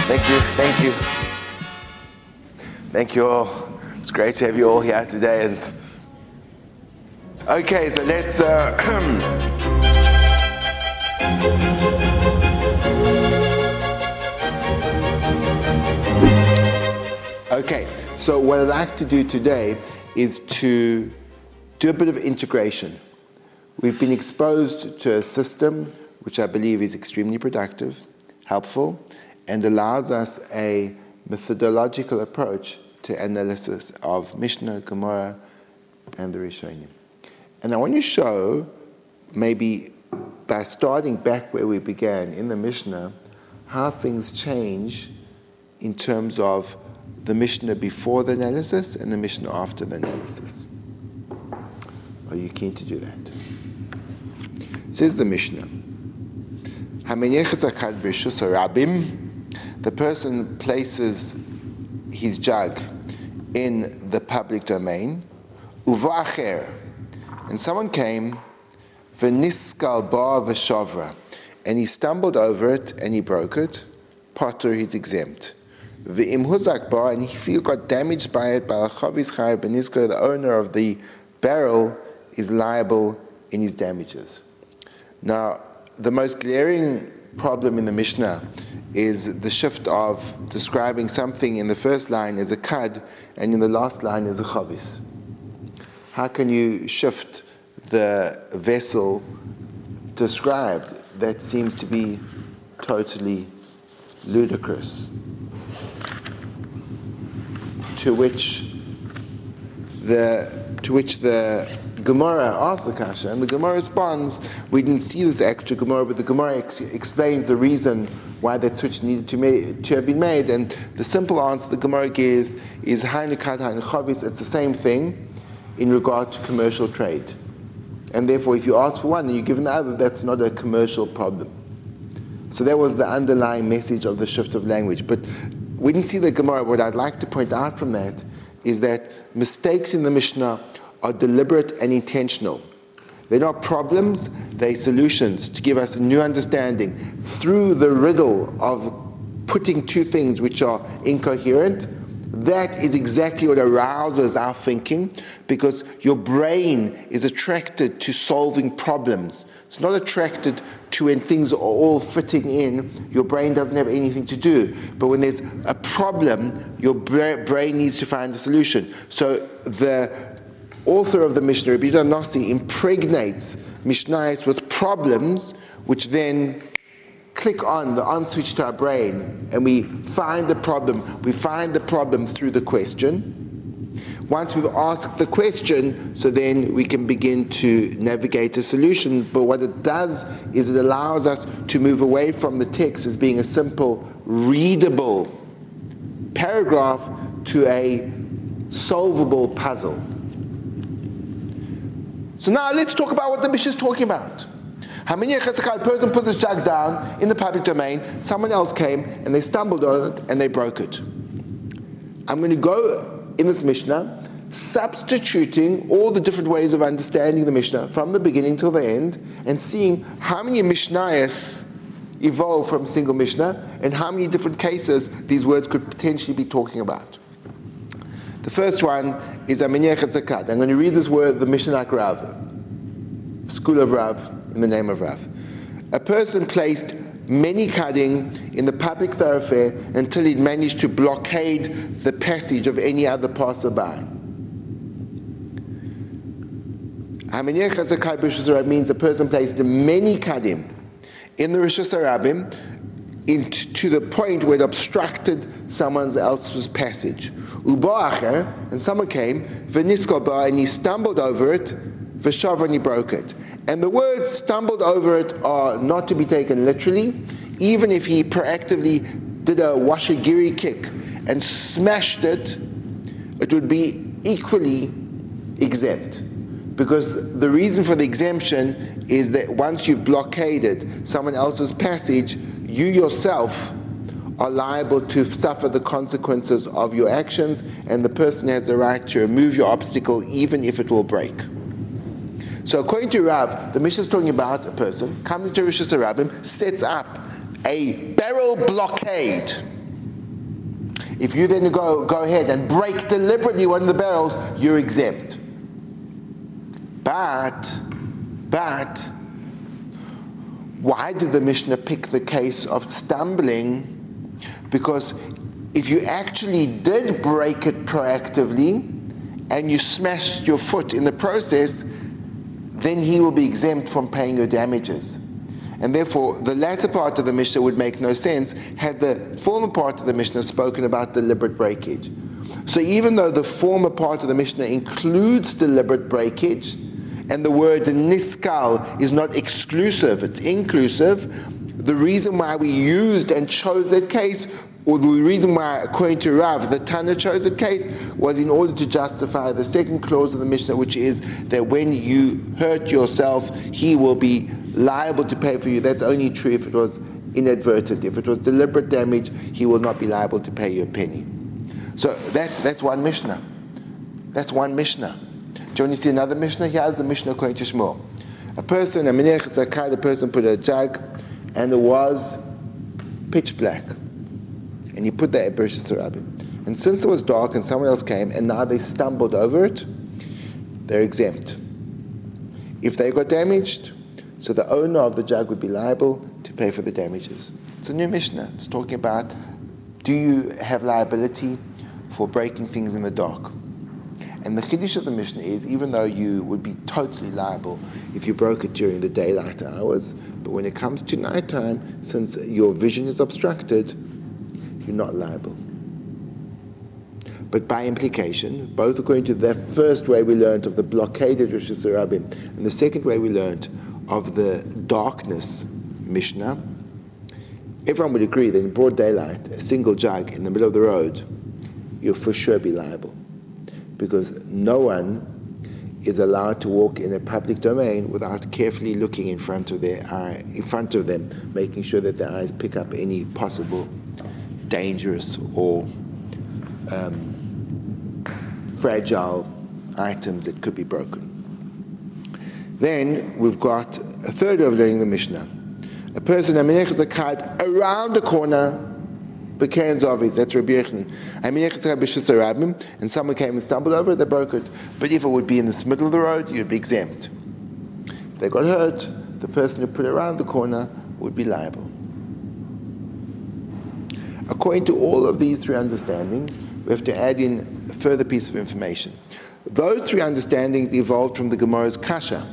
Thank you, thank you. Thank you all. It's great to have you all here today. Okay, so let's... Okay, so what I'd like to do today is to do a bit of integration. We've been exposed to a system which I believe is extremely productive, helpful, and allows us a methodological approach to analysis of Mishnah, Gemara, and the Rishonim. And I want to show, maybe by starting back where we began in the Mishnah, how things change in terms of the Mishnah before the analysis and the Mishnah after the analysis. Are you keen to do that? Says the Mishnah, the person places his jug in the public domain, and someone came, v'niskal bar v'shavra, and he stumbled over it and he broke it, potter, he's exempt. V'im huzak bar, and if he got damaged by it, the owner of the barrel is liable in his damages. Now, the most glaring problem in the Mishnah is the shift of describing something in the first line as a kad and in the last line as a chavis. How can you shift the vessel described? That seems to be totally ludicrous. To which the Gemara asks the kasha, and the Gemara responds, we didn't see this extra Gemara, but the Gemara explains the reason why that switch needed to have been made, and the simple answer the Gemara gives is hainu kad hainu chavis. It's the same thing in regard to commercial trade. And therefore, if you ask for one and you give the other, that's not a commercial problem. So that was the underlying message of the shift of language. But we didn't see the Gemara. What I'd like to point out from that is that mistakes in the Mishnah are deliberate and intentional. They're not problems, they're solutions to give us a new understanding through the riddle of putting two things which are incoherent. That is exactly what arouses our thinking, because your brain is attracted to solving problems. It's not attracted to when things are all fitting in. Your brain doesn't have anything to do. But when there's a problem, your brain needs to find a solution. So the author of the Mishnah, Rabbi Segal, impregnates Mishnayos with problems, which then click on the on switch to our brain, and we find the problem. We find the problem through the question. Once we've asked the question, so then we can begin to navigate a solution. But what it does is it allows us to move away from the text as being a simple, readable paragraph to a solvable puzzle. So now let's talk about what the Mishnah is talking about. A person put this jug down in the public domain, someone else came and they stumbled on it and they broke it. I'm going to go in this Mishnah substituting all the different ways of understanding the Mishnah from the beginning till the end, and seeing how many Mishnayos evolve from a single Mishnah and how many different cases these words could potentially be talking about. The first one is Aminyech Zakat. I'm going to read this word, the Mishnah like Rav, school of Rav, in the name of Rav. A person placed many kadding in the public thoroughfare until he'd managed to blockade the passage of any other passerby. Aminyech Zakat b'Rishus Harabim means a person placed many kaddim in the Rishus Harabim to the point where it obstructed someone else's passage. Uba and someone came, v'niskal bar, and he stumbled over it, v'shavra, and he broke it. And the words stumbled over it are not to be taken literally. Even if he proactively did a washagiri kick and smashed it, it would be equally exempt. Because the reason for the exemption is that once you've blockaded someone else's passage, you yourself are liable to suffer the consequences of your actions, and the person has the right to remove your obstacle even if it will break. So according to Rav, the Mishnah is talking about a person comes into Rishus Harabim, sets up a barrel blockade If you then go ahead and break deliberately one of the barrels, you're exempt. But, why did the Mishnah pick the case of stumbling? Because if you actually did break it proactively and you smashed your foot in the process, then he will be exempt from paying your damages. And therefore, the latter part of the Mishnah would make no sense had the former part of the Mishnah spoken about deliberate breakage. So even though the former part of the Mishnah includes deliberate breakage, and the word niskal is not exclusive, it's inclusive, the reason why we used and chose that case, or the reason why, according to Rav, the Tana chose that case, was in order to justify the second clause of the Mishnah, which is that when you hurt yourself, he will be liable to pay for you. That's only true if it was inadvertent. If it was deliberate damage, he will not be liable to pay you a penny. So that's one Mishnah. That's one Mishnah. Do you want to see another Mishnah? Here's the Mishnah according to Shmuel. A person put a jug, and it was pitch black. And he put that at Bereshis Harabim. And since it was dark and someone else came, and now they stumbled over it, they're exempt. If they got damaged, so the owner of the jug would be liable to pay for the damages. It's a new Mishnah. It's talking about, do you have liability for breaking things in the dark? And the chiddush of the Mishnah is, even though you would be totally liable if you broke it during the daylight hours, but when it comes to nighttime, since your vision is obstructed, you're not liable. But by implication, both according to the first way we learned of the blockaded Bereshis Harabim and the second way we learned of the darkness Mishnah, everyone would agree that in broad daylight, a single jug in the middle of the road, you'll for sure be liable. Because no one is allowed to walk in a public domain without carefully looking in front of them, making sure that their eyes pick up any possible dangerous or fragile items that could be broken. Then we've got a third way of learning the Mishnah. A person around the corner, that's Rabbi Segal, and someone came and stumbled over it, they broke it. But if it would be in the middle of the road, you'd be exempt. If they got hurt, the person who put it around the corner would be liable. According to all of these three understandings, we have to add in a further piece of information. Those three understandings evolved from the Gemara's kasha.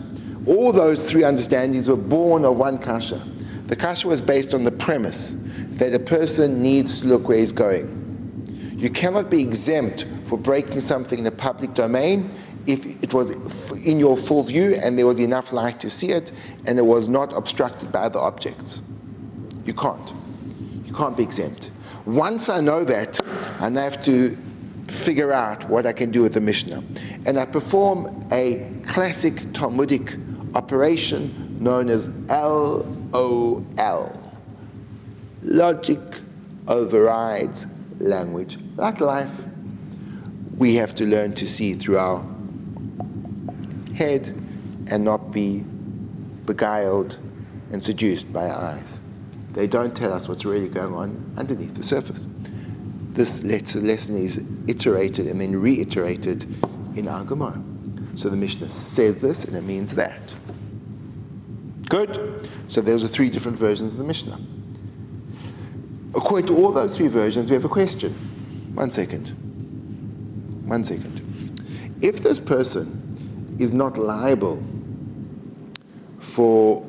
All those three understandings were born of one kasha. The kasha was based on the premise that a person needs to look where he's going. You cannot be exempt for breaking something in a public domain if it was in your full view and there was enough light to see it and it was not obstructed by other objects. You can't. You can't be exempt. Once I know that, I now have to figure out what I can do with the Mishnah. And I perform a classic Talmudic operation known as LOL. Logic overrides language. Like life, we have to learn to see through our head and not be beguiled and seduced by our eyes. They don't tell us what's really going on underneath the surface. This lesson is iterated and then reiterated in our Gemara. So the Mishnah says this and it means that. Good? So those are three different versions of the Mishnah. According to all those three versions, we have a question. One second. If this person is not liable for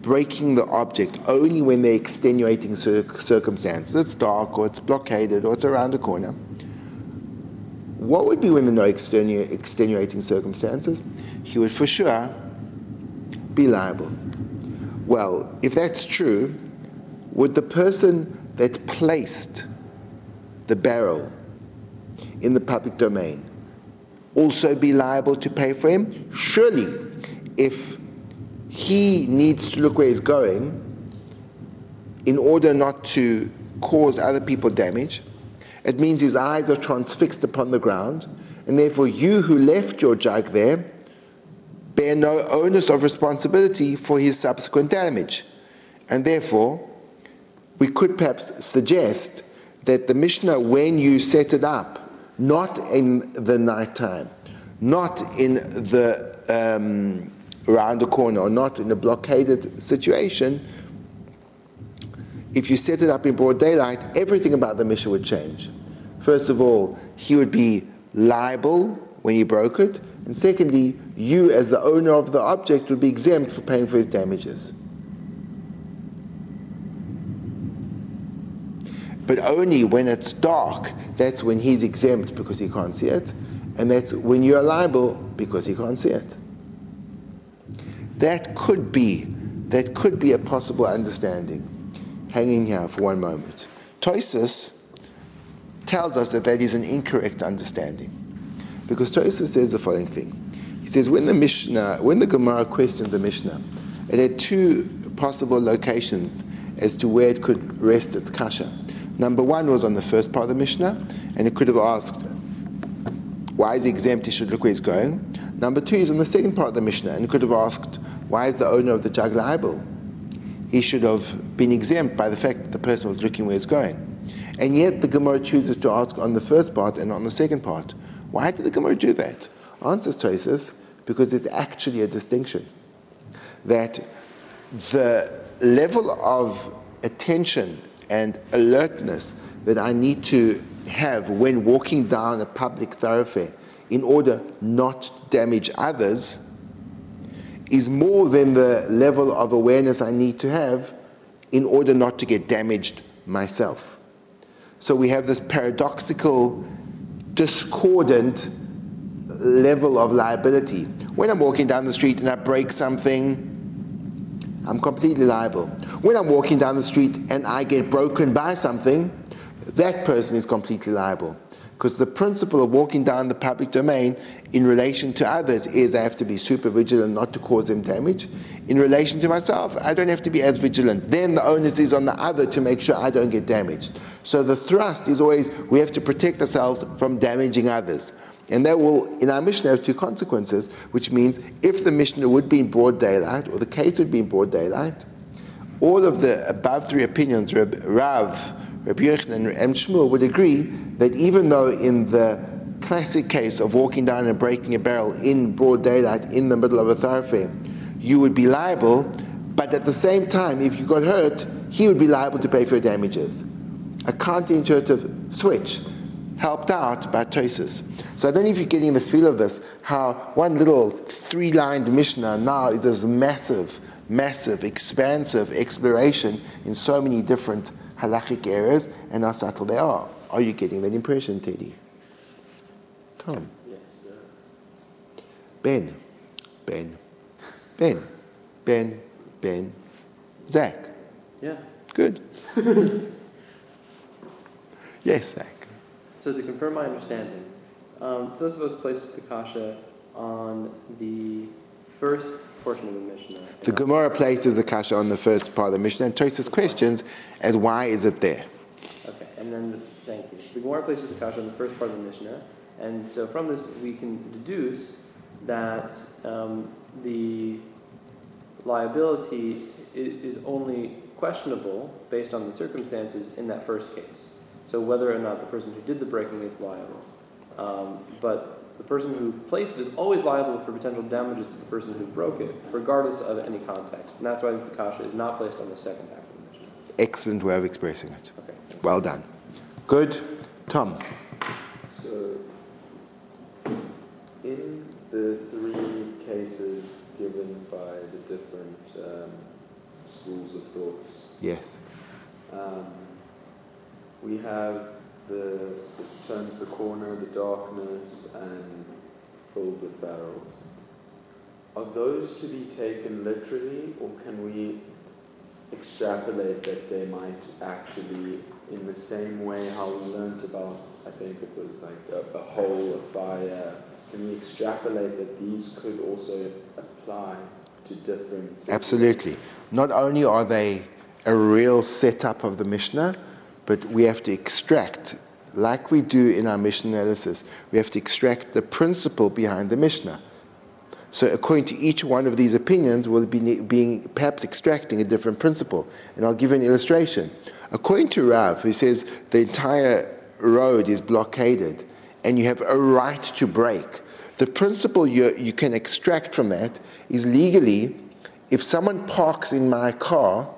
breaking the object only when they're extenuating circumstances, it's dark or it's blockaded or it's around the corner, what would be when there are no extenuating circumstances? He would for sure be liable. Well, if that's true, would the person that placed the barrel in the public domain also be liable to pay for him? Surely, if he needs to look where he's going in order not to cause other people damage, it means his eyes are transfixed upon the ground, and therefore you who left your jug there bear no onus of responsibility for his subsequent damage. And therefore, we could perhaps suggest that the Mishnah, when you set it up, not in the nighttime, not in the around the corner, or not in a blockaded situation, if you set it up in broad daylight, everything about the Mishnah would change. First of all, he would be liable when he broke it, and secondly, you as the owner of the object would be exempt for paying for his damages. But only when it's dark, that's when he's exempt because he can't see it, and that's when you're liable because he can't see it. That could be a possible understanding. Hanging here for one moment. Tosfos tells us that is an incorrect understanding, because Tosfos says the following thing. He says when the Gemara questioned the Mishnah, it had two possible locations as to where it could rest its kasha. Number one was on the first part of the Mishnah, and it could have asked, why is he exempt? He should look where he's going. Number two is on the second part of the Mishnah, and it could have asked, why is the owner of the jug liable? He should have been exempt by the fact that the person was looking where he's going. And yet the Gemara chooses to ask on the first part and on the second part. Why did the Gemara do that? Answers Tosfos, because there's actually a distinction. That the level of attention and alertness that I need to have when walking down a public thoroughfare in order not to damage others is more than the level of awareness I need to have in order not to get damaged myself. So we have this paradoxical, discordant level of liability. When I'm walking down the street and I break something, I'm completely liable. When I'm walking down the street and I get broken by something, that person is completely liable. Because the principle of walking down the public domain in relation to others is I have to be super vigilant not to cause them damage. In relation to myself, I don't have to be as vigilant. Then the onus is on the other to make sure I don't get damaged. So the thrust is always we have to protect ourselves from damaging others. And that will, in our Mishnah, have two consequences, which means if the Mishnah would be in broad daylight, or the case would be in broad daylight, all of the above three opinions, Rav, Rabbi Yochanan, and Shmuel would agree that even though in the classic case of walking down and breaking a barrel in broad daylight in the middle of a thoroughfare, you would be liable, but at the same time, if you got hurt, he would be liable to pay for your damages. A counterintuitive switch helped out by Tosfos. So I don't know if you're getting the feel of this, how one little three-lined Mishnah now is this massive, expansive exploration in so many different halachic areas, and how subtle they are. Are you getting that impression, Teddy? Tom? Yes, sir. Ben. Zach? Yeah. Good. Yes, Zach. So to confirm my understanding, Tosfos places the kasha on the first portion of the Mishnah. The Gemara places the kasha on the first part of the Mishnah, and Tosfos questions as why is it there? Okay, and then, thank you. The Gemara places the kasha on the first part of the Mishnah, and so from this we can deduce that the liability is only questionable based on the circumstances in that first case. So whether or not the person who did the breaking is liable. But the person who placed it is always liable for potential damages to the person who broke it, regardless of any context. And that's why the kasha is not placed on the second half of the Mishnah. Excellent way of expressing it. Okay. Well done. Good. Tom? So, in the three cases given by the different schools of thoughts, Yes. we have the turns the corner, the darkness, and filled with barrels. Are those to be taken literally, or can we extrapolate that they might actually, in the same way how we learnt about, I think it was like a hole, a fire, can we extrapolate that these could also apply to different situations? Absolutely. Not only are they a real setup of the Mishnah, but we have to extract, like we do in our Mishnah analysis, we have to extract the principle behind the Mishnah. So according to each one of these opinions, we'll be perhaps extracting a different principle. And I'll give you an illustration. According to Rav, who says the entire road is blockaded and you have a right to brake, the principle you can extract from that is legally, if someone parks in my car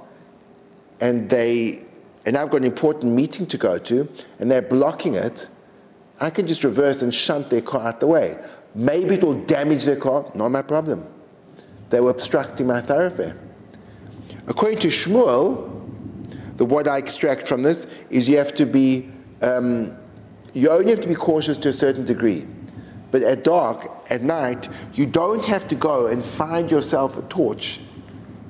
and I've got an important meeting to go to and they're blocking it, I can just reverse and shunt their car out the way. Maybe it will damage their car, not my problem. They were obstructing my thoroughfare. According to Shmuel, what I extract from this is you only have to be cautious to a certain degree. But at dark, at night, you don't have to go and find yourself a torch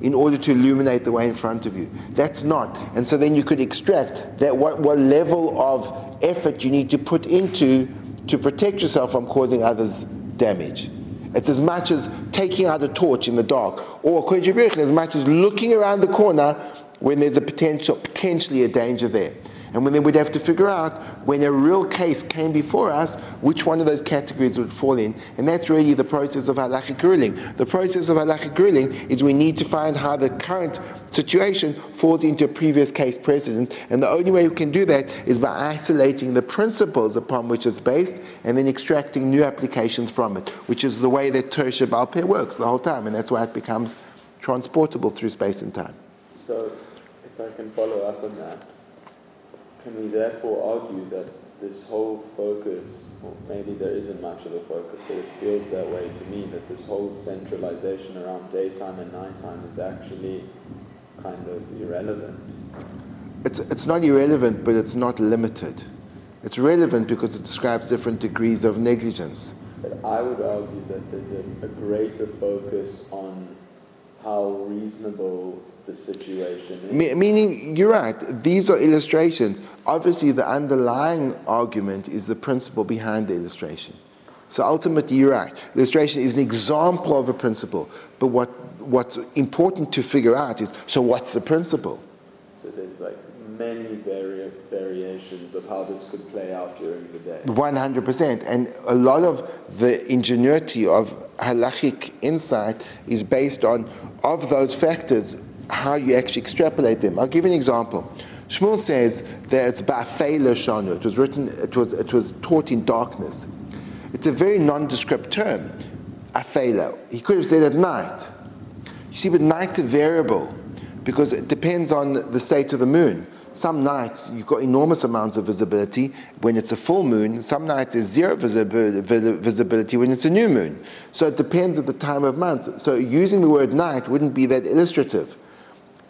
in order to illuminate the way in front of you. That's not. And so then you could extract that what level of effort you need to put into to protect yourself from causing others damage. It's as much as taking out a torch in the dark, or according to Rebbe, as much as looking around the corner when there's potentially a danger there. And when they would have to figure out, when a real case came before us, which one of those categories would fall in. And that's really the process of halachic ruling. The process of halachic ruling is we need to find how the current situation falls into a previous case precedent. And the only way we can do that is by isolating the principles upon which it's based and then extracting new applications from it, which is the way that Torah Sheba'al Peh works the whole time. And that's why it becomes transportable through space and time. So, if I can follow up on that, can we therefore argue that this whole focus, or maybe there isn't much of a focus, but it feels that way to me, that this whole centralization around daytime and nighttime is actually kind of irrelevant? It's not irrelevant, but it's not limited. It's relevant because it describes different degrees of negligence. But I would argue that there's a greater focus on how reasonable the situation is. Meaning, you're right, these are illustrations. Obviously, the underlying argument is the principle behind the illustration. So ultimately, you're right. The illustration is an example of a principle. But what's important to figure out is, so what's the principle? So there's like many variations of how this could play out during the day. 100%. And a lot of the ingenuity of halachic insight is based on, of those factors, how you actually extrapolate them. I'll give you an example. Shmuel says that it's ba'afei lashanu. It was taught in darkness. It's a very nondescript term, afela. He could have said at night. You see, but night's a variable because it depends on the state of the moon. Some nights you've got enormous amounts of visibility when it's a full moon. Some nights there's zero visibility when it's a new moon. So it depends at the time of month. So using the word night wouldn't be that illustrative.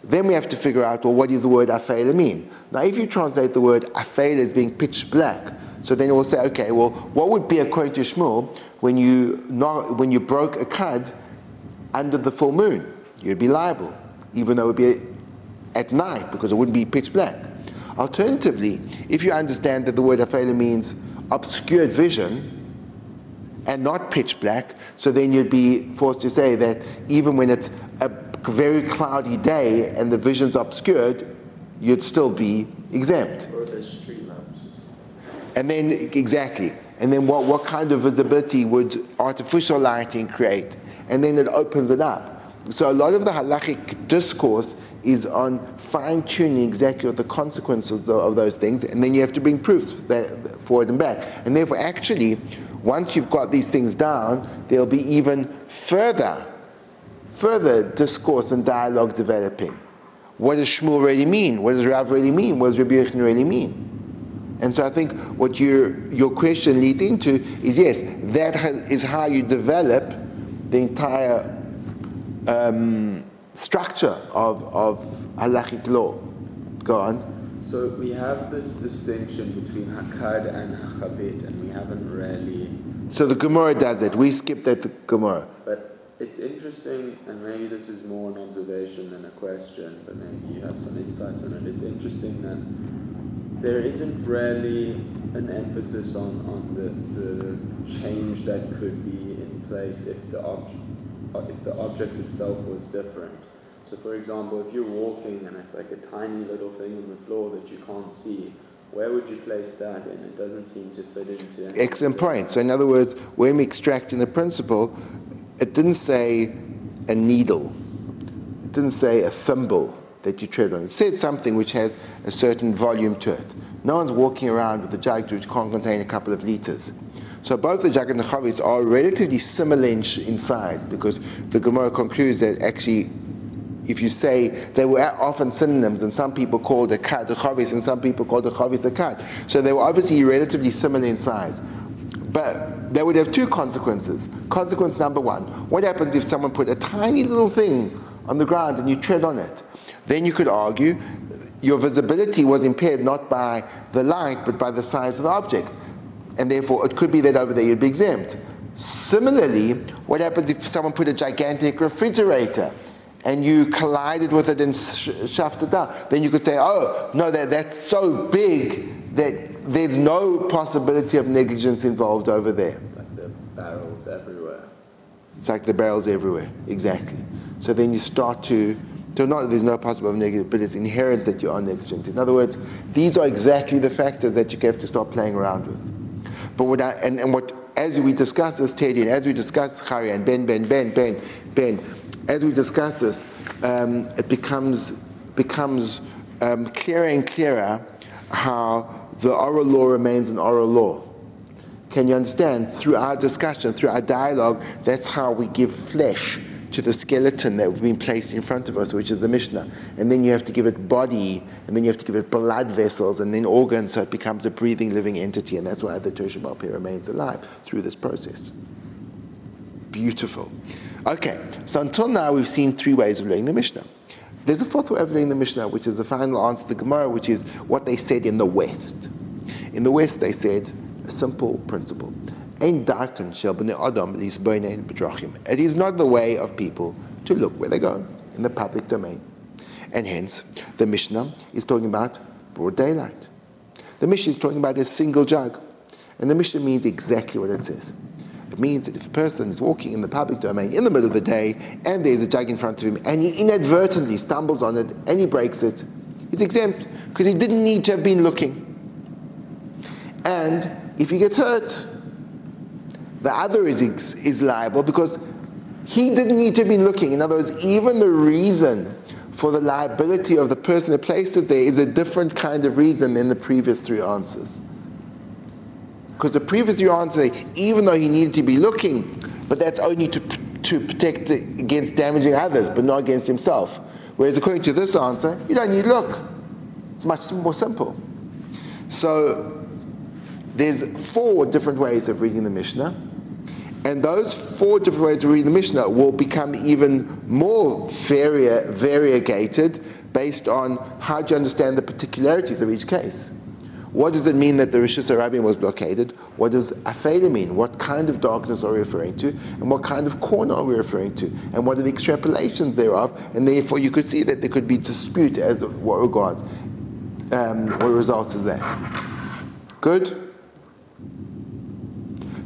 Then we have to figure out, well, what does the word afela mean? Now, if you translate the word afela as being pitch black, so then we'll say, okay, well, what would be according to Shmuel when you broke a cud under the full moon? You'd be liable, even though it would be at night because it wouldn't be pitch black. Alternatively, if you understand that the word afela means obscured vision and not pitch black, so then you'd be forced to say that even when it's a very cloudy day and the vision's obscured, you'd still be exempt. Or there's street lamps. And then, exactly. And then what kind of visibility would artificial lighting create? And then it opens it up. So a lot of the halachic discourse is on fine-tuning exactly what the consequences of those things, and then you have to bring proofs forward and back. And therefore, actually, once you've got these things down, there'll be even further discourse and dialogue developing. What does Shmuel really mean? What does Rav really mean? What does Rabbi Segal really mean? And so I think what your question leads into is, yes, that is how you develop the entire structure of halachic law. Go on. So we have this distinction between hakad and hachabit, and we haven't really... So the Gemara does it. We skip that Gemara. But it's interesting, and maybe this is more an observation than a question, but maybe you have some insights on it. It's interesting that there isn't really an emphasis on the change that could be in place if the object itself was different. So for example, if you're walking and it's like a tiny little thing on the floor that you can't see, where would you place that in? It doesn't seem to fit into anything. Excellent point. So in other words, when we extract in the principle, it didn't say a needle. It didn't say a thimble that you tread on. It said something which has a certain volume to it. No one's walking around with a jug which can't contain a couple of liters. So both the jug and the chavis are relatively similar in size, because the Gemara concludes that actually, if you say they were often synonyms, and some people called a kat a chavis and some people called a chavis a kat. So they were obviously relatively similar in size. But they would have two consequences. Consequence number one, what happens if someone put a tiny little thing on the ground and you tread on it? Then you could argue your visibility was impaired not by the light but by the size of the object. And therefore it could be that over there you'd be exempt. Similarly, what happens if someone put a gigantic refrigerator and you collided with it and shoved it down? Then you could say, oh, no, that's so big that there's no possibility of negligence involved over there. It's like the barrels everywhere. It's like the barrels everywhere, exactly. So then you start there's no possibility of negligence, but it's inherent that you are negligent. In other words, these are exactly the factors that you have to start playing around with. But as we discuss this, Teddy, and as we discuss Chari and Ben, as we discuss this, it becomes clearer and clearer how the oral law remains an oral law. Can you understand? Through our discussion, through our dialogue, that's how we give flesh to the skeleton that we've been placed in front of us, which is the Mishnah. And then you have to give it body, and then you have to give it blood vessels, and then organs, so it becomes a breathing, living entity. And that's why the Torah Shabbat remains alive through this process. Beautiful. Okay, so until now we've seen three ways of learning the Mishnah. There's a fourth way of learning the Mishnah, which is the final answer to the Gemara, which is what they said in the West. In the West they said a simple principle. It is not the way of people to look where they go in the public domain. And hence, the Mishnah is talking about broad daylight. The Mishnah is talking about a single jug. And the Mishnah means exactly what it says. It means that if a person is walking in the public domain in the middle of the day and there's a jug in front of him and he inadvertently stumbles on it and he breaks it, he's exempt because he didn't need to have been looking. And if he gets hurt, the other is liable because he didn't need to have been looking. In other words, even the reason for the liability of the person that placed it there is a different kind of reason than the previous three answers. Because the previous three answers, even though he needed to be looking, but that's only to protect against damaging others, but not against himself. Whereas according to this answer, you don't need to look. It's much more simple. So there's 4 different ways of reading the Mishnah. And those 4 different ways of reading the Mishnah will become even more variegated based on how do you understand the particularities of each case. What does it mean that the Rishus HaRabim was blockaded? What does Afela mean? What kind of darkness are we referring to? And what kind of corner are we referring to? And what are the extrapolations thereof? And therefore you could see that there could be dispute as what regards what results is that. Good?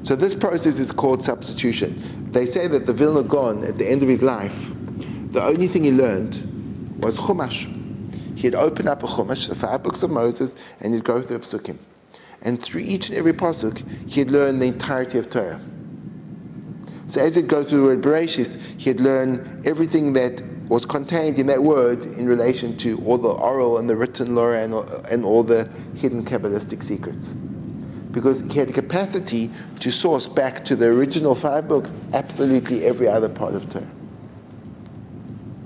So this process is called substitution. They say that the Vilna Gaon, at the end of his life, the only thing he learned was Chumash. He'd open up a Chumash, the 5 books of Moses, and he'd go through a Psukim. And through each and every Pasuk, he'd learn the entirety of Torah. So as he'd go through the word Bereshis, he'd learn everything that was contained in that word in relation to all the oral and the written law and all the hidden Kabbalistic secrets. Because he had the capacity to source back to the original 5 books absolutely every other part of Torah.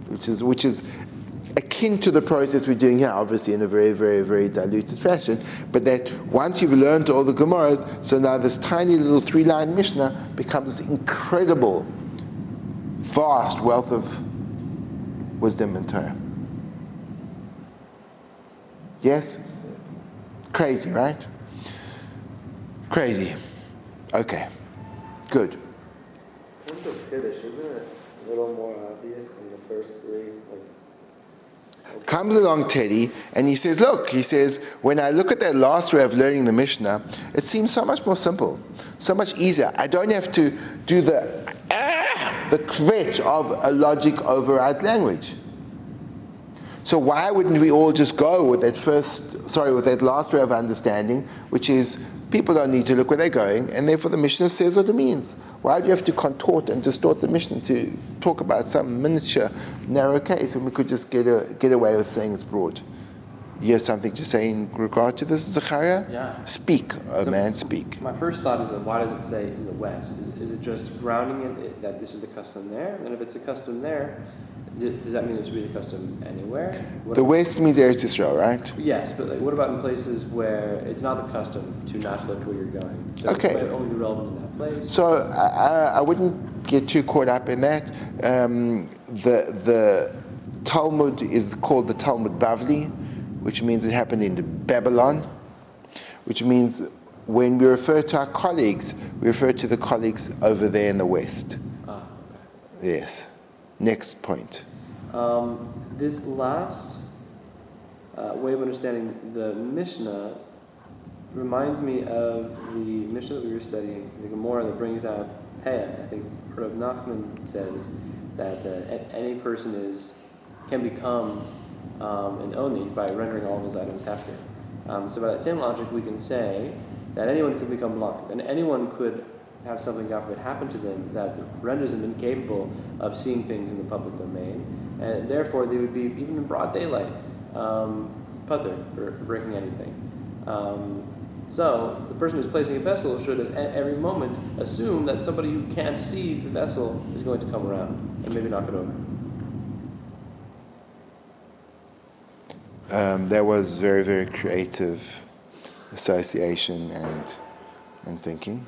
Which is akin to the process we're doing here, obviously in a very, very, very diluted fashion, but that once you've learned all the Gemaras, so now this tiny little 3-line Mishnah becomes this incredible, vast wealth of wisdom and Torah. Yes? Crazy, right? Crazy. Okay. Good. In terms of Kiddush, isn't it a little more obvious in the first 3? Comes along Teddy, and he says, look, when I look at that last way of learning the Mishnah, it seems so much more simple, so much easier. I don't have to do the kvetch of a logic overrides language. So why wouldn't we all just go with that last way of understanding, which is People don't need to look where they're going, and therefore the Mishnah says what it means. Why do you have to contort and distort the Mishnah to talk about some miniature, narrow case when we could just get away with saying it's broad? You have something to say in regard to this, Zechariah? Yeah. Speak, oh So man, speak. My first thought is that why does it say in the West? Is it just grounding it that this is the custom there? And if it's a custom there, does that mean it should be the custom anywhere? The West means Eretz Yisrael, right? Yes, but like, what about in places where it's not the custom to not look where you're going? So Okay. it might only be relevant in that place. So I wouldn't get too caught up in that. The Talmud is called the Talmud Bavli, which means it happened in Babylon, which means when we refer to our colleagues, we refer to the colleagues over there in the West. Okay. Yes. Next point. This last way of understanding the Mishnah reminds me of the Mishnah that we were studying, the Gemara that brings out Peah. I think Rabbi Nachman says that any person can become an Oni by rendering all of his items hefker. So by that same logic, we can say that anyone could become blind, and anyone could have something God forbid happen to them that renders them incapable of seeing things in the public domain, and therefore they would be, even in broad daylight, patur for breaking anything. So the person who's placing a vessel should at every moment assume that somebody who can't see the vessel is going to come around and maybe knock it over. That was very, very creative association and thinking.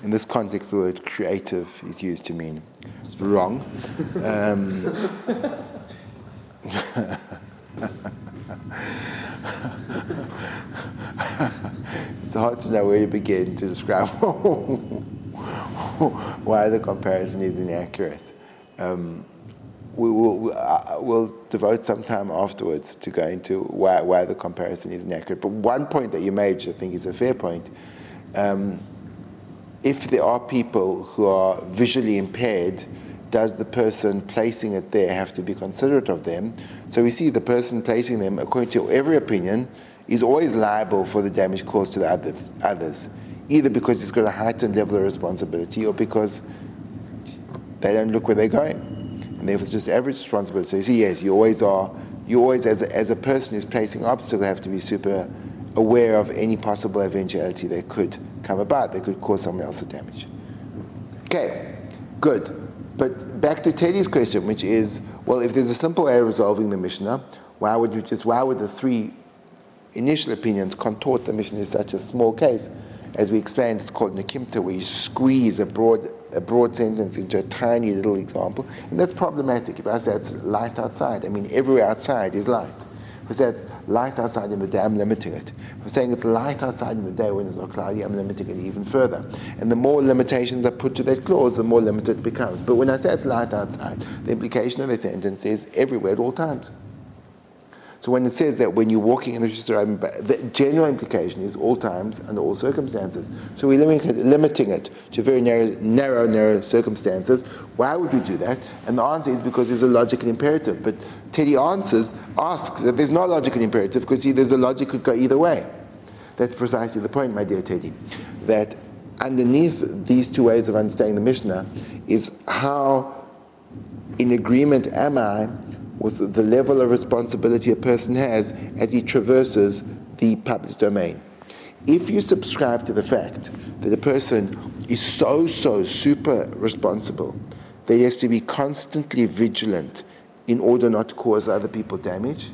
In this context, the word creative is used to mean wrong. It's hard to know where you begin to describe why the comparison is inaccurate. We'll devote some time afterwards to go into why the comparison is inaccurate. But one point that you made, which I think is a fair point, if there are people who are visually impaired, does the person placing it there have to be considerate of them? So we see the person placing them, according to every opinion, is always liable for the damage caused to the others, either because he's got a heightened level of responsibility or because they don't look where they're going. And therefore it's just average responsibility. So you see, yes, you always as a person who's placing obstacles have to be super aware of any possible eventuality that could come about, that could cause someone else damage. Okay, good. But back to Teddy's question, which is, well, if there's a simple way of resolving the Mishnah, why would the three initial opinions contort the Mishnah in such a small case? As we explained, it's called Nekimta, where you squeeze a broad sentence into a tiny little example, and that's problematic. If I say it's light outside, I mean everywhere outside is light. If I say it's light outside in the day, I'm limiting it. If I'm saying it's light outside in the day when it's not cloudy, I'm limiting it even further. And the more limitations I put to that clause, the more limited it becomes. But when I say it's light outside, the implication of the sentence is everywhere at all times. So when it says that when you're walking in the Shiur, the general implication is all times under all circumstances. So we're limiting it to very narrow circumstances. Why would we do that? And the answer is because there's a logical imperative. But Teddy asks that there's no logical imperative because see, there's a logic could go either way. That's precisely the point, my dear Teddy. That underneath these two ways of understanding the Mishnah is how in agreement am I with the level of responsibility a person has as he traverses the public domain. If you subscribe to the fact that a person is so super responsible that he has to be constantly vigilant in order not to cause other people damage,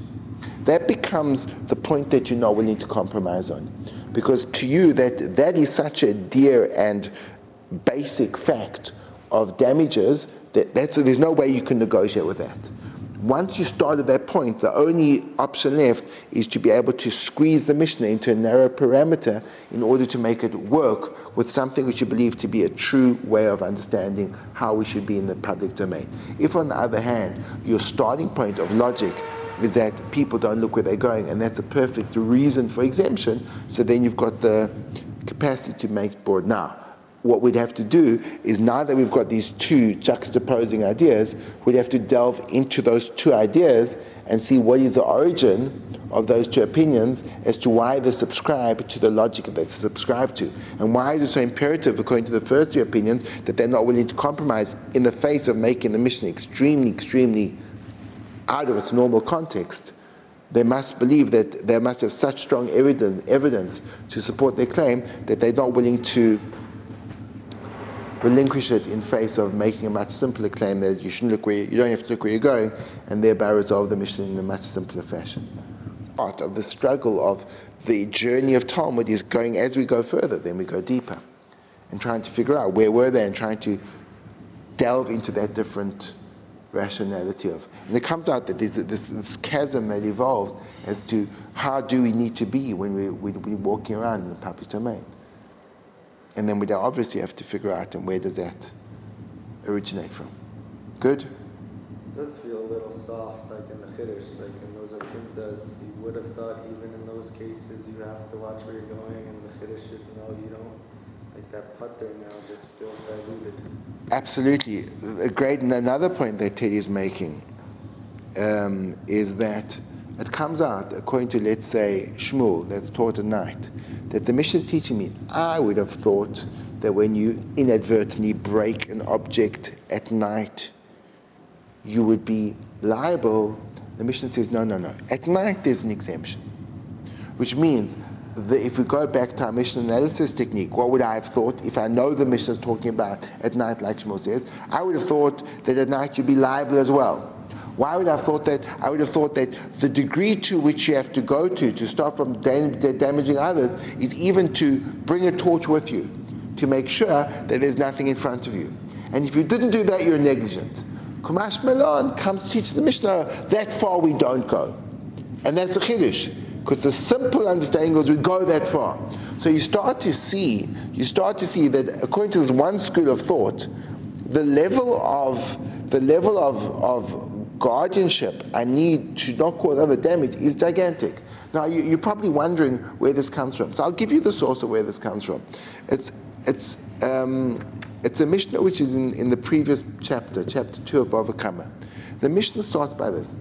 that becomes the point that you're not willing to compromise on. Because to you, that is such a dear and basic fact of damages that there's no way you can negotiate with that. Once you start at that point, the only option left is to be able to squeeze the Mishnah into a narrow parameter in order to make it work with something which you believe to be a true way of understanding how we should be in the public domain. If, on the other hand, your starting point of logic is that people don't look where they're going, and that's a perfect reason for exemption, so then you've got the capacity to make it broad. Now, what we'd have to do is, now that we've got these two juxtaposing ideas, we'd have to delve into those two ideas and see what is the origin of those two opinions as to why they subscribe to the logic that they subscribe to. And why is it so imperative, according to the first three opinions, that they're not willing to compromise in the face of making the Mishnah extremely, extremely out of its normal context? They must believe that they must have such strong evidence to support their claim that they're not willing to relinquish it in face of making a much simpler claim that you don't have to look where you're going, and thereby resolve the Mishnah in a much simpler fashion. Part of the struggle of the journey of Talmud is going, as we go further, then we go deeper, and trying to figure out where were they, and trying to delve into that different rationality of. And it comes out that there's this chasm that evolves as to how do we need to be when we're walking around in the public domain. And then we obviously have to figure out, and where does that originate from? Good? It does feel a little soft, like in the Chiddush, like in those Akintas. You would have thought even in those cases you have to watch where you're going, and the Chiddush is no, you don't. Like that putter now just feels diluted. Absolutely. Another point that Teddy is making is that it comes out, according to, let's say, Shmuel, that's taught at night, that the Mishnah is teaching me. I would have thought that when you inadvertently break an object at night, you would be liable. The Mishnah says, no. At night, there's an exemption, which means that if we go back to our Mishnah analysis technique, what would I have thought if I know the Mishnah is talking about at night, like Shmuel says? I would have thought that at night you'd be liable as well. Why would I have thought that? I would have thought that the degree to which you have to go to stop from damaging others is even to bring a torch with you, to make sure that there's nothing in front of you. And if you didn't do that, you're negligent. Kumash Melon comes to teach the Mishnah, that far we don't go. And that's a Chiddush, because the simple understanding is we go that far. So you start to see that according to this one school of thought, the level of guardianship I need to not cause other damage is gigantic. Now you're probably wondering where this comes from. So I'll give you the source of where this comes from. It's a Mishnah which is in the previous chapter 2 of Bava Kama. The Mishnah starts by this,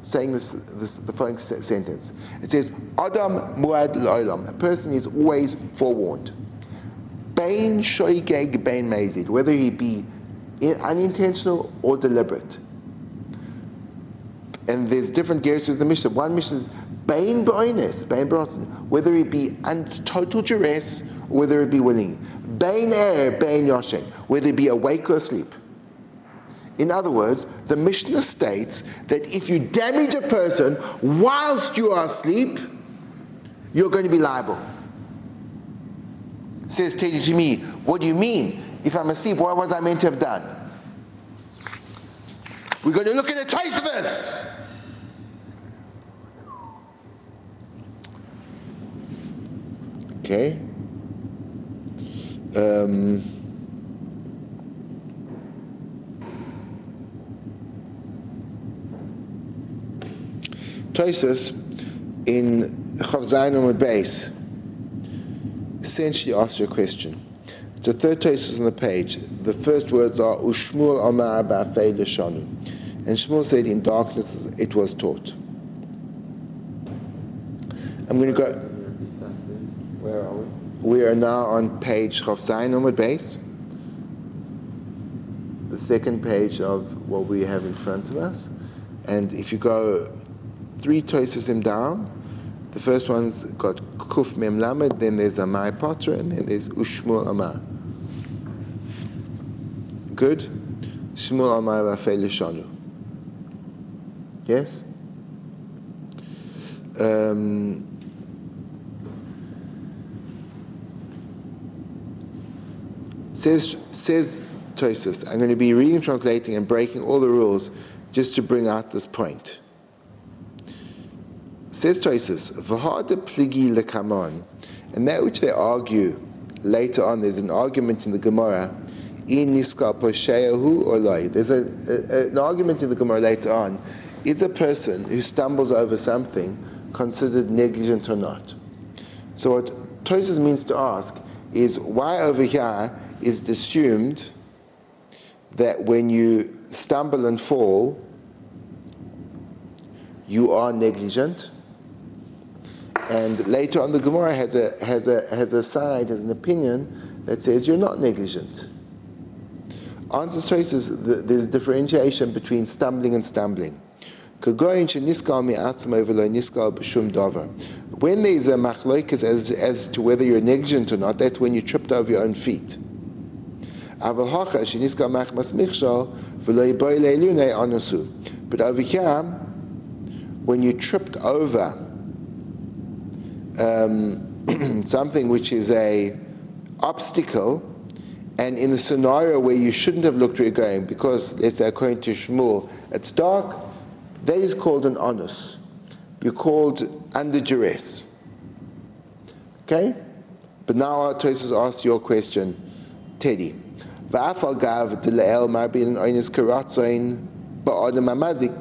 saying the following sentence. It says, Adam muad l'olam, a person is always forewarned. Bein shoigeg bein mezid, whether he be unintentional or deliberate. And there's different gears in the Mishnah. One Mishnah is bein b'oines, whether it be total duress or whether it be willing. Bein bein yoshen, whether it be awake or asleep. In other words, the Mishnah states that if you damage a person whilst you are asleep, you're going to be liable. Says Teddy to me, what do you mean? If I'm asleep, what was I meant to have done? We're going to look at the Tosfos. Okay. Tosfos in Chav Zayin Amud Beis essentially asks you a question. It's the third Tosfos on the page. The first words are Ushmuel Amar Ba'afei Leshanu, and Shmuel said, "In darkness it was taught." I'm going to go. Where are we? We are now on page Chav Zayin Amud Beis, the second page of what we have in front of us. And if you go 3 Tosfos down, the first one's got Kuf Mem Lamed, then there's Amai Potter, and then there's Ushmuel Amar. Good? Shmuel Amar Ba'afei Leshanu. Yes? Says Tosfos, I'm going to be reading, translating, and breaking all the rules just to bring out this point. Says Tosfos, V'hada pligi lekamon, and that which they argue later on, there's an argument in the Gemara, in niskal posheyahu or loy. There's an argument in the Gemara later on, is a person who stumbles over something considered negligent or not? So what Tosfos means to ask is, why over here is it assumed that when you stumble and fall, you are negligent. And later on, the Gemara has an opinion that says you're not negligent. Answers choices, there's a differentiation between stumbling and stumbling. When there's a machlokas as to whether you're negligent or not, that's when you tripped over your own feet. But over here, when you tripped over something which is a obstacle, and in a scenario where you shouldn't have looked where you're going, because let's say according to Shmuel, it's dark, that is called an onus. You're called under duress. Okay? But now our Tosfos asks your question, Teddy.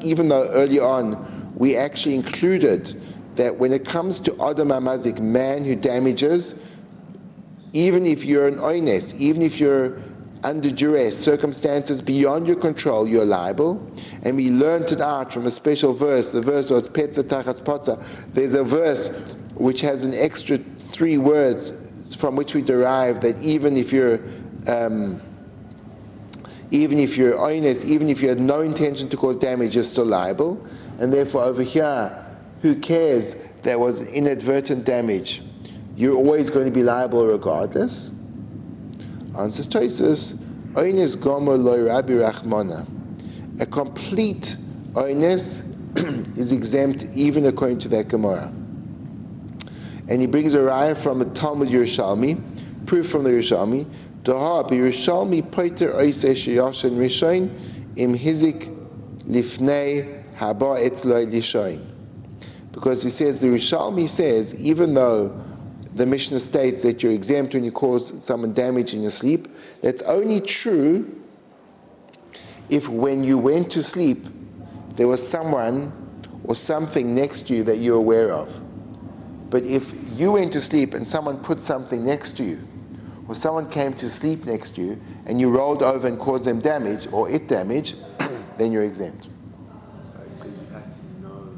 Even though early on we actually included that when it comes to Adam Amazik, man who damages, even if you're an oines, even if you're under duress, circumstances beyond your control, you're liable. And we learned it out from a special verse. The verse was Petza Tachas Potza. There's a verse which has an extra 3 words from which we derive that even if you're honest, even if you had no intention to cause damage, you're still liable. And therefore over here, who cares? There was inadvertent damage. You're always going to be liable regardless. Answers Tosfos, Oines Gomer Loi Rabbi Rachmana. A complete oines is exempt even according to that Gemara. And he brings a raya from a Talmud Yerushalmi, proof from the Yerushalmi, Daha b'Yerushalmi poiter oiseh sheyashen rishoin im hizik lifnei haba etzloi lishoin. Because he says, the Yerushalmi says, even though the Mishnah states that you're exempt when you cause someone damage in your sleep, that's only true if when you went to sleep, there was someone or something next to you that you're aware of. But if you went to sleep and someone put something next to you, or someone came to sleep next to you, and you rolled over and caused them damage, or it damage, then you're exempt. So you had to know.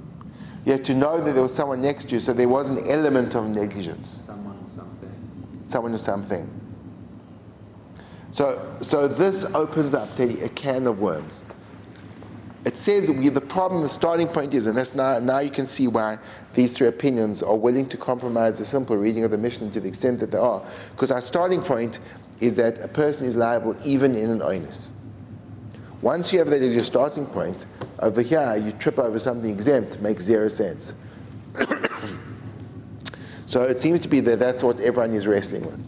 You had to know that there was someone next to you, so there was an element of negligence. Someone or something. Someone or something. So this opens up, Teddy, a can of worms. It says the problem, the starting point is, and that's now you can see why these 3 opinions are willing to compromise the simple reading of the Mishnah to the extent that they are. Because our starting point is that a person is liable even in an oinus. Once you have that as your starting point, over here you trip over something exempt, makes 0 sense. So it seems to be that that's what everyone is wrestling with.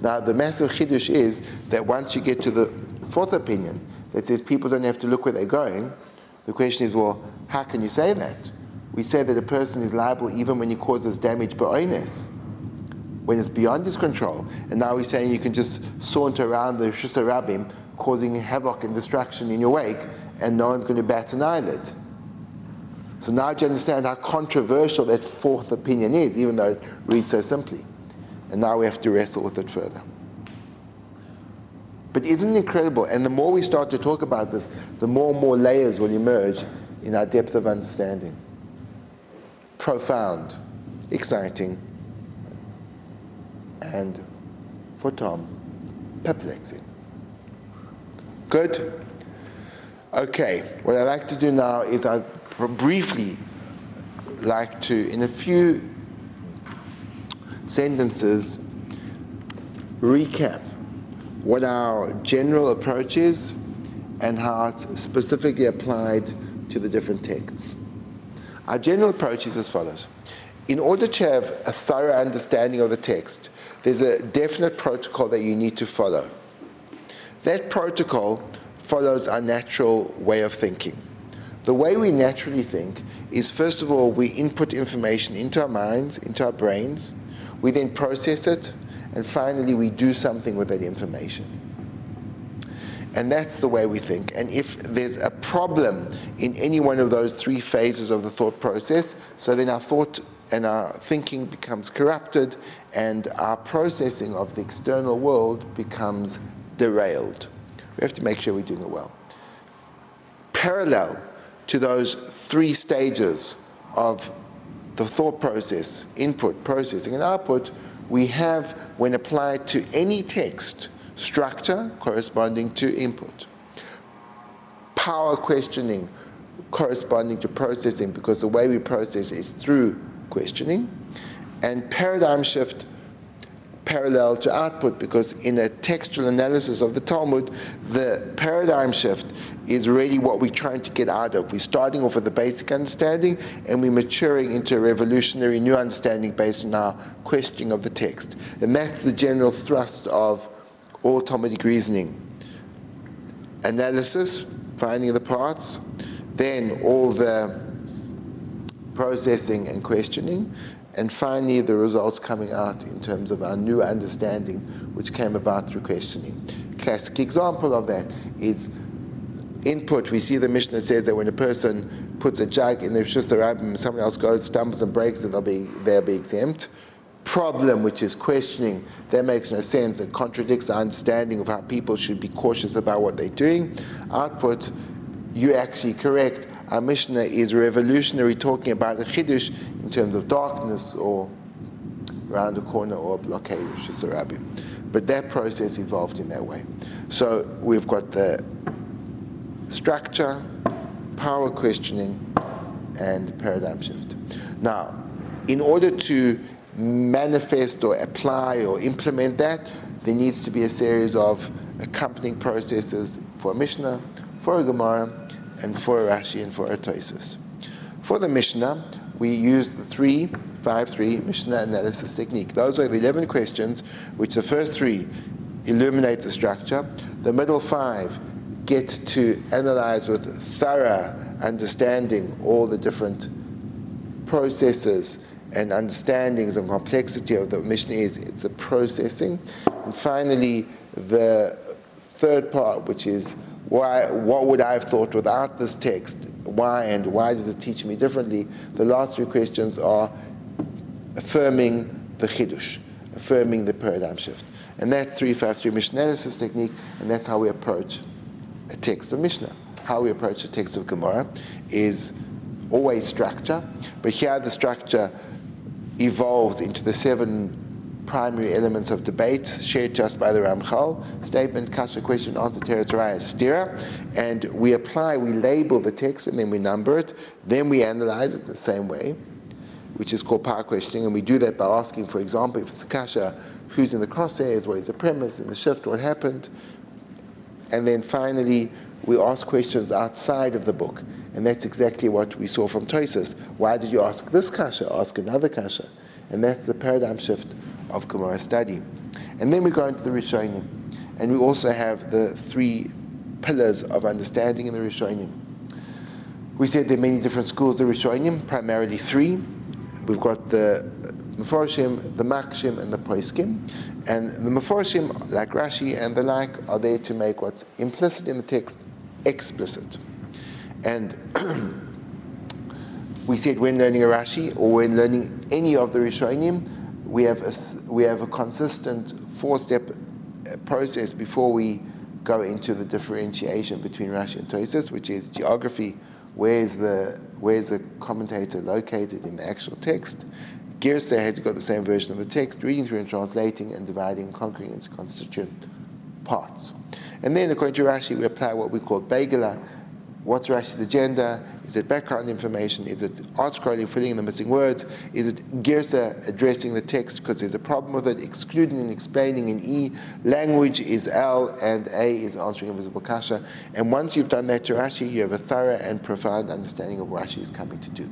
Now the massive chiddush is that once you get to the 4th opinion that says people don't have to look where they're going, the question is, well, how can you say that? We say that a person is liable even when he causes damage ba'oines, when it's beyond his control. And now we're saying you can just saunter around the Rishus Rabbim causing havoc and destruction in your wake, and no one's going to bat an eyelid. So now do you understand how controversial that 4th opinion is, even though it reads so simply? And now we have to wrestle with it further. But isn't it incredible? And the more we start to talk about this, the more and more layers will emerge in our depth of understanding. Profound, exciting, and for Tom, perplexing. Good? Okay, what I'd like to do now is I'd briefly like to, in a few sentences, recap what our general approach is and how it's specifically applied to the different texts. Our general approach is as follows. In order to have a thorough understanding of the text, there's a definite protocol that you need to follow. That protocol follows our natural way of thinking. The way we naturally think is, first of all, we input information into our minds, into our brains, we then process it, and finally we do something with that information. And that's the way we think. And if there's a problem in any one of those 3 phases of the thought process, so then our thought and our thinking becomes corrupted, and our processing of the external world becomes derailed. We have to make sure we're doing it well. Parallel to those 3 stages of the thought process, input, processing, and output, we have, when applied to any text, structure corresponding to input, power questioning corresponding to processing, because the way we process is through questioning, and paradigm shift parallel to output, because in a textual analysis of the Talmud, the paradigm shift is really what we're trying to get out of. We're starting off with a basic understanding, and we're maturing into a revolutionary new understanding based on our questioning of the text. And that's the general thrust of all Talmudic reasoning. Analysis, finding the parts, then all the processing and questioning, and finally the results coming out in terms of our new understanding, which came about through questioning. Classic example of that is input. We see the Mishnah says that when a person puts a jug in the Rishus Rabbim, someone else goes, stumbles and breaks it, they'll be exempt. Problem, which is questioning, that makes no sense. It contradicts our understanding of how people should be cautious about what they're doing. Output, you're actually correct. Our Mishnah is revolutionary, talking about a chiddush in terms of darkness or around the corner or a blockade, Rishus Rabbim. But that process evolved in that way. So we've got the structure, power questioning, and paradigm shift. Now, in order to manifest or apply or implement that, there needs to be a series of accompanying processes for a Mishnah, for a Gemara, and for a Rashi, and for a Tosfos. For the Mishnah, we use the 3-5-3 Mishnah analysis technique. Those are the 11 questions, which the first 3 illuminate the structure. The middle 5 get to analyze with thorough understanding all the different processes and understandings and complexity of the Mishnah it's the processing. And finally, the third part, which is what would I have thought without this text? Why, and why does it teach me differently? The last 3 questions are affirming the chidush, affirming the paradigm shift. And that's 3-5-3 Mishnah analysis technique, and that's how we approach a text of Mishnah. How we approach a text of Gemara is always structure, but here the structure evolves into the 7 primary elements of debate shared to us by the Ramchal: statement, kasha, question, answer, teretz, raya, stira. And we label the text, and then we number it. Then we analyze it in the same way, which is called power questioning. And we do that by asking, for example, if it's a kasha, who's in the crosshairs, what is the premise, in the shift, what happened. And then finally, we ask questions outside of the book. And that's exactly what we saw from Tosfos. Why did you ask this kasha? Ask another kasha. And that's the paradigm shift of Gemara study. And then we go into the Rishonim. And we also have the 3 pillars of understanding in the Rishonim. We said there are many different schools of the Rishonim, primarily 3. We've got the Meforshim, the Makshim, and the Poskim. And the Meforshim, like Rashi and the like, are there to make what's implicit in the text explicit. And we said when learning a Rashi, or when learning any of the Rishonim, we have a consistent 4-step process before we go into the differentiation between Rashi and Tosfos, which is geography. Where's the commentator located in the actual text? Girsa has got the same version of the text, reading through and translating and dividing and conquering its constituent parts. And then according to Rashi, we apply what we call Begala. What's Rashi's agenda? Is it background information? Is it art scrolling, filling in the missing words? Is it Girsa addressing the text because there's a problem with it, excluding and explaining in E? Language is L, and A is answering invisible kasha. And once you've done that to Rashi, you have a thorough and profound understanding of what Rashi is coming to do.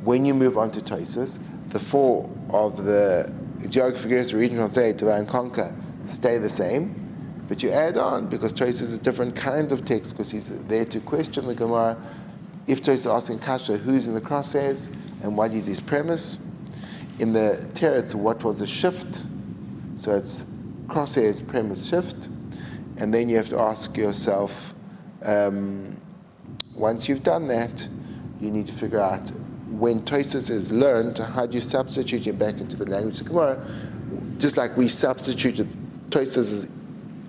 When you move on to Tosfos, the 4 of the geography, Girsa, reading, translate, divide, and conquer stay the same. But you add on, because Tosfos is a different kind of text, because he's there to question the Gemara. If Tosfos is asking kasha, who's in the crosshairs, and what is his premise? In the teretz, what was the shift? So it's crosshairs, premise, shift. And then you have to ask yourself, once you've done that, you need to figure out, when Tosfos is learned, how do you substitute it back into the language of the Gemara? Just like we substituted Tosfos'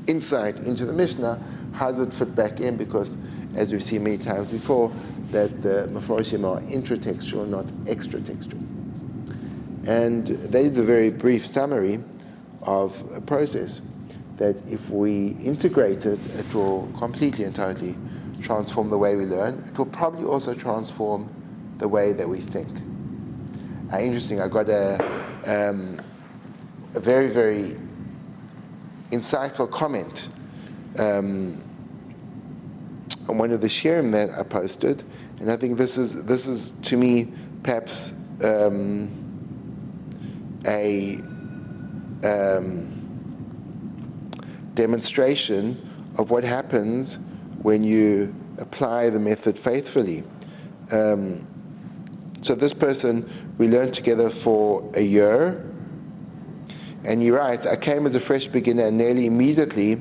insight into the Mishnah, how does it fit back in? Because, as we've seen many times before, that the Mefarshim are intratextual, not extratextual. And that is a very brief summary of a process that if we integrate it, it will completely and totally transform the way we learn. It will probably also transform the way that we think. Interesting, I got a very, very insightful comment on one of the shiurim that I posted, and I think this is to me perhaps a demonstration of what happens when you apply the method faithfully. So this person, we learned together for a year, and he writes, I came as a fresh beginner, and nearly immediately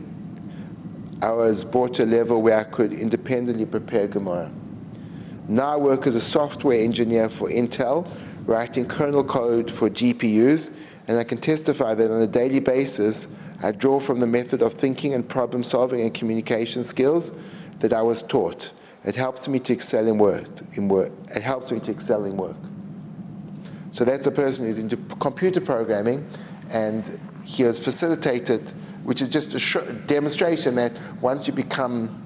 I was brought to a level where I could independently prepare Gemara. Now I work as a software engineer for Intel, writing kernel code for GPUs, and I can testify that on a daily basis, I draw from the method of thinking and problem solving and communication skills that I was taught. It helps me to excel in work. It helps me to excel in work. So that's a person who's into computer programming, and he has facilitated, which is just a demonstration that once you become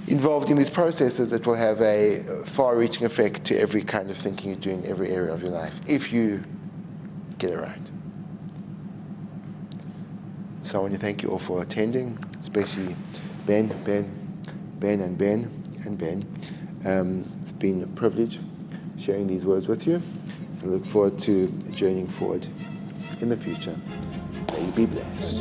involved in these processes, it will have a far-reaching effect to every kind of thinking you do in every area of your life, if you get it right. So I want to thank you all for attending, especially Ben. It's been a privilege sharing these words with you. I look forward to journeying forward in the future. May you be blessed.